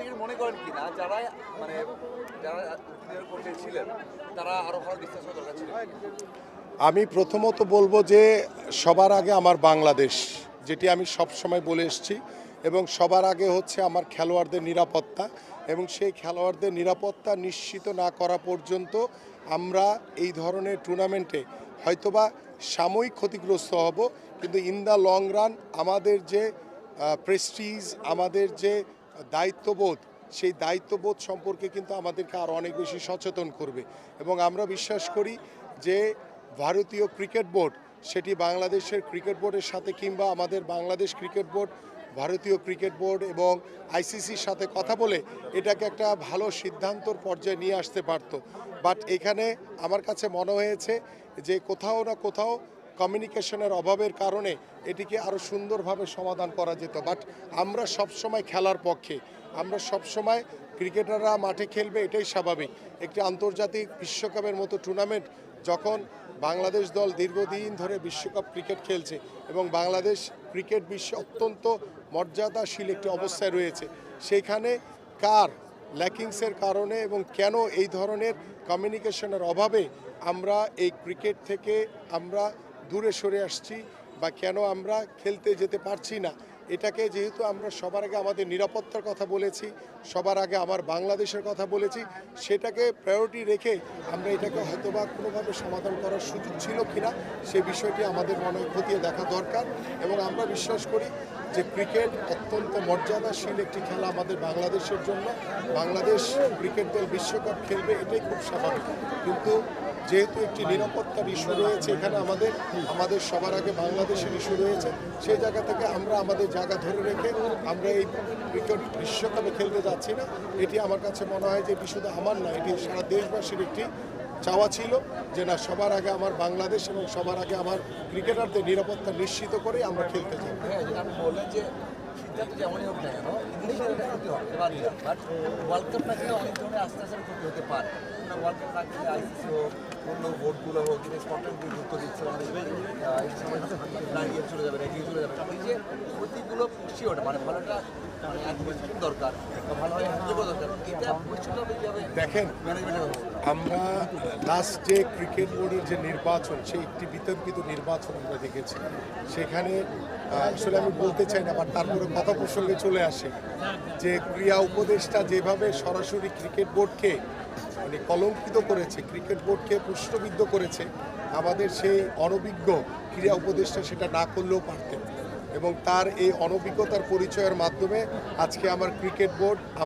কি মনে করেন কিনা যারা মানে যারা প্লেয়ার কোচে ছিলেন তারা আরো ভালো ডিসকাস করা দরকার ছিল? আমি প্রথমত বলবো যে সবার আগে আমার বাংলাদেশ, যেটি আমি সব সময় বলে এসেছি, এবং সবার আগে হচ্ছে আমার খেলোয়াড়দের নিরাপত্তা, এবং সেই খেলোয়াড়দের নিরাপত্তা নিশ্চিত না করা পর্যন্ত আমরা এই ধরনের টুর্নামেন্টে হয়তোবা সাময়িক ক্ষতিগ্রস্ত হব, কিন্তু ইন দ্য লং রান আমাদের যে প্রেস্টিজ, আমাদের যে দায়িত্ববোধ, সেই দায়িত্ববোধ সম্পর্কে কিন্তু আমাদেরকে আরও অনেক বেশি সচেতন করবে। এবং আমরা বিশ্বাস করি যে ভারতীয় ক্রিকেট বোর্ড, সেটি বাংলাদেশের ক্রিকেট বোর্ডের সাথে কিংবা আমাদের বাংলাদেশ ক্রিকেট বোর্ড ভারতীয় ক্রিকেট বোর্ড এবং আইসিসির সাথে কথা বলে এটাকে একটা ভালো সিদ্ধান্তর পর্যায়ে নিয়ে আসতে পারত। বাট এখানে আমার কাছে মনে হয়েছে যে কোথাও না কোথাও কমিউনিকেশনের অভাবের কারণে এটিকে আরও সুন্দরভাবে সমাধান করা যেত। বাট আমরা সবসময় খেলার পক্ষে, আমরা সবসময় ক্রিকেটাররা মাঠে খেলবে, এটাই স্বাভাবিক। একটি আন্তর্জাতিক বিশ্বকাপের মতো টুর্নামেন্ট যখন বাংলাদেশ দল দীর্ঘদিন ধরে বিশ্বকাপ ক্রিকেট খেলছে এবং বাংলাদেশ ক্রিকেট বিশ্বে অত্যন্ত মর্যাদাশীল একটি অবস্থায় রয়েছে, সেইখানে কার ল্যাকিংসের কারণে এবং কেন এই ধরনের কমিউনিকেশনের অভাবে আমরা এই ক্রিকেট থেকে আমরা দূরে সরে আসছি বা কেন আমরা খেলতে যেতে পারছি না, এটাকে যেহেতু আমরা সবার আগে আমাদের নিরাপত্তার কথা বলেছি, সবার আগে আমার বাংলাদেশের কথা বলেছি, সেটাকে প্রায়োরিটি রেখে আমরা এটাকে হয়তোবা কোনোভাবে সমাধান করার সুযোগ ছিল কিনা সে বিষয়টি আমাদের মনে খতিয়ে দেখা দরকার। এবং আমরা বিশ্বাস করি যে ক্রিকেট অত্যন্ত মর্যাদাশীল একটি খেলা আমাদের বাংলাদেশের জন্য। বাংলাদেশ ক্রিকেট দল বিশ্বকাপ খেলবে, এটাই খুব স্বাভাবিক। কিন্তু যেহেতু একটি নিরাপত্তার ইস্যু রয়েছে এখানে, আমাদের সবার আগে বাংলাদেশের ইস্যু রয়েছে, সেই জায়গা থেকে আমরা আমাদের জায়গা ধরে রেখে আমরা এই ক্রিকেট বিশ্বকাপে খেলতে যাচ্ছি না। এটি আমার কাছে মনে হয় যে এটি শুধু আমার না, এটি সারা দেশবাসীর একটি চাওয়া ছিল যে না, সবার আগে আমার বাংলাদেশ এবং সবার আগে আমার ক্রিকেটারদের নিরাপত্তা নিশ্চিত করে আমরা খেলতে চাই। হ্যাঁ, যেটা আপনি বললেন যে সিদ্ধান্ত যেমনই হোক না কেন ইংলিশের এটা ক্ষতি হতে পারে না, বাট ওয়ার্ল্ড কাপ ম্যাচে অনেক ধরনের আস্তে আস্তে ক্ষতি হতে পারে। ওয়ার্ল্ড কাপ থাকলে আইসিসি হোক, অন্য বোর্ডগুলো হোক, কিন্তু স্কটল্যান্ড গুরুত্ব দিচ্ছে, আমাদের এই সময় দাঁড়িয়ে চলে যাবে, রেডিও চলে যাবে, এই যে ক্ষতিগুলো পুষিয়ে ওঠে মানে ভালোটা মানে অ্যাডমিনিস্ট্রেশন দরকার বা ভালোভাবে হ্যান্ডেল করা দরকার, এটা পরিস্থিতিটা কীভাবে দেখেন, ম্যানেজমেন্ট হবে? আমরা লাস্ট যে ক্রিকেট বোর্ডের যে নির্বাচন, সেই একটি বিতর্কিত নির্বাচন আমরা দেখেছি। সেখানে আসলে আমি বলতে চাই না, বাট তারপরে কথা প্রসঙ্গে চলে আসে যে ক্রীড়া উপদেষ্টা যেভাবে সরাসরি ক্রিকেট বোর্ডকে মানে কলঙ্কিত করেছে, ক্রিকেট বোর্ডকে প্রশ্নবিদ্ধ করেছে, আমাদের সেই অনভিজ্ঞ ক্রীড়া উপদেষ্টা সেটা না করলেও পারতেন। এবং তার এই অনভিজ্ঞতার পরিচয়ের মাধ্যমে আজকে আমার ক্রিকেট বোর্ড